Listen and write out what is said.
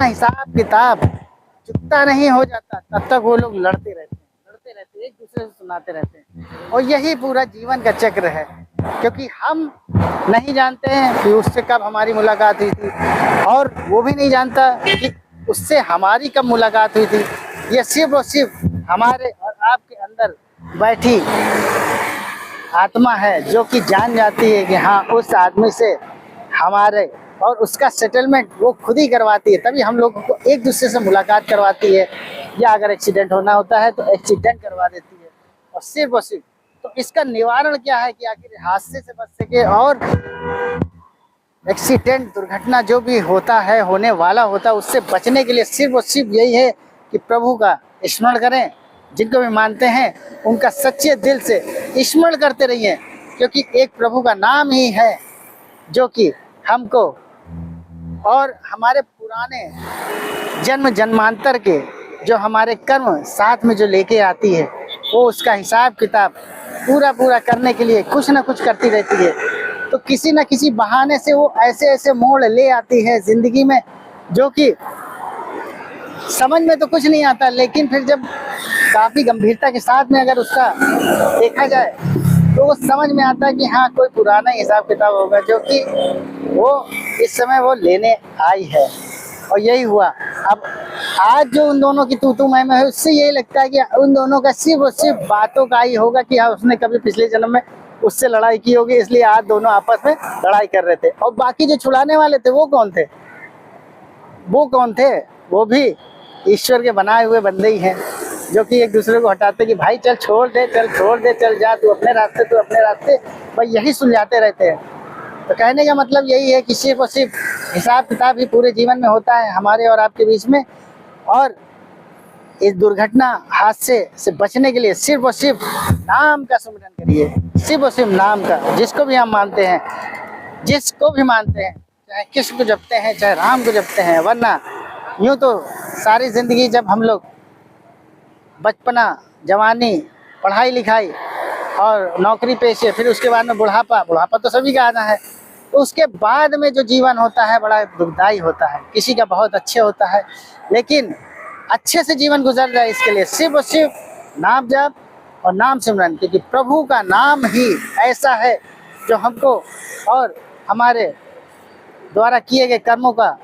हिसाब किताब चुकता नहीं हो जाता तब तक वो लोग लड़ते रहते एक दूसरे से सुनाते रहते हैं। और यही पूरा जीवन का चक्र है, क्योंकि हम नहीं जानते हैं कि उससे कब हमारी मुलाकात हुई थी और वो भी नहीं जानता कि उससे हमारी कब मुलाकात हुई थी। ये सिर्फ और सिर्फ हमारे और आपके अंदर बैठी आत्मा है जो कि जान जाती है कि हाँ उस आदमी से हमारे और उसका सेटलमेंट वो खुद ही करवाती है, तभी हम लोगों को एक दूसरे से मुलाकात करवाती है। या अगर एक्सीडेंट होना होता है तो एक्सीडेंट करवा देती है। और सिर्फ तो इसका निवारण क्या है कि आखिर हादसे से बच सके और एक्सीडेंट दुर्घटना जो भी होता है होने वाला होता है उससे बचने के लिए सिर्फ और सिर्फ यही है कि प्रभु का स्मरण करें। जिनको भी मानते हैं उनका सच्चे दिल से स्मरण करते रहिए, क्योंकि एक प्रभु का नाम ही है जो कि हमको और हमारे पुराने जन्म जन्मांतर के जो हमारे कर्म साथ में जो लेके आती है वो उसका हिसाब किताब पूरा करने के लिए कुछ ना कुछ करती रहती है। तो किसी न किसी बहाने से वो ऐसे ऐसे मोड़ ले आती है जिंदगी में जो कि समझ में तो कुछ नहीं आता, लेकिन फिर जब काफी गंभीरता के साथ में अगर उसका देखा जाए तो वो समझ में आता है कि हाँ कोई पुराना हिसाब किताब होगा जो कि वो इस समय वो लेने आई है। और यही हुआ। अब आज जो उन दोनों की तू मैं है उससे यही लगता है कि उन दोनों का सिर्फ और सिर्फ बातों का ही होगा कि हाँ उसने कभी पिछले जन्म में उससे लड़ाई की होगी, इसलिए आज दोनों आपस में लड़ाई कर रहे थे। और बाकी जो छुड़ाने वाले थे वो कौन थे? वो भी ईश्वर के बनाए हुए बंदे ही हैं जो कि एक दूसरे को हटाते कि भाई चल छोड़ दे चल जा, तू अपने रास्ते, भाई यही सुलझाते रहते हैं। तो कहने का मतलब यही है कि सिर्फ और सिर्फ हिसाब किताब ही पूरे जीवन में होता है हमारे और आपके बीच में। और इस दुर्घटना हादसे से बचने के लिए सिर्फ और सिर्फ नाम का सुमिरन करिए, सिर्फ और सिर्फ नाम का। जिसको भी हम मानते हैं, चाहे कृष्ण को जपते हैं चाहे राम को जपते हैं, वरना यूँ तो सारी जिंदगी जब हम लोग बचपना, जवानी, पढ़ाई लिखाई और नौकरी पेशे, फिर उसके बाद में बुढ़ापा तो सभी का आना है। तो उसके बाद में जो जीवन होता है बड़ा दुखदाई होता है, किसी का बहुत अच्छे होता है, लेकिन अच्छे से जीवन गुजर जाए इसके लिए सिर्फ और सिर्फ नाम जाप और नाम सिमरन, क्योंकि प्रभु का नाम ही ऐसा है जो हमको और हमारे द्वारा किए गए कर्मों का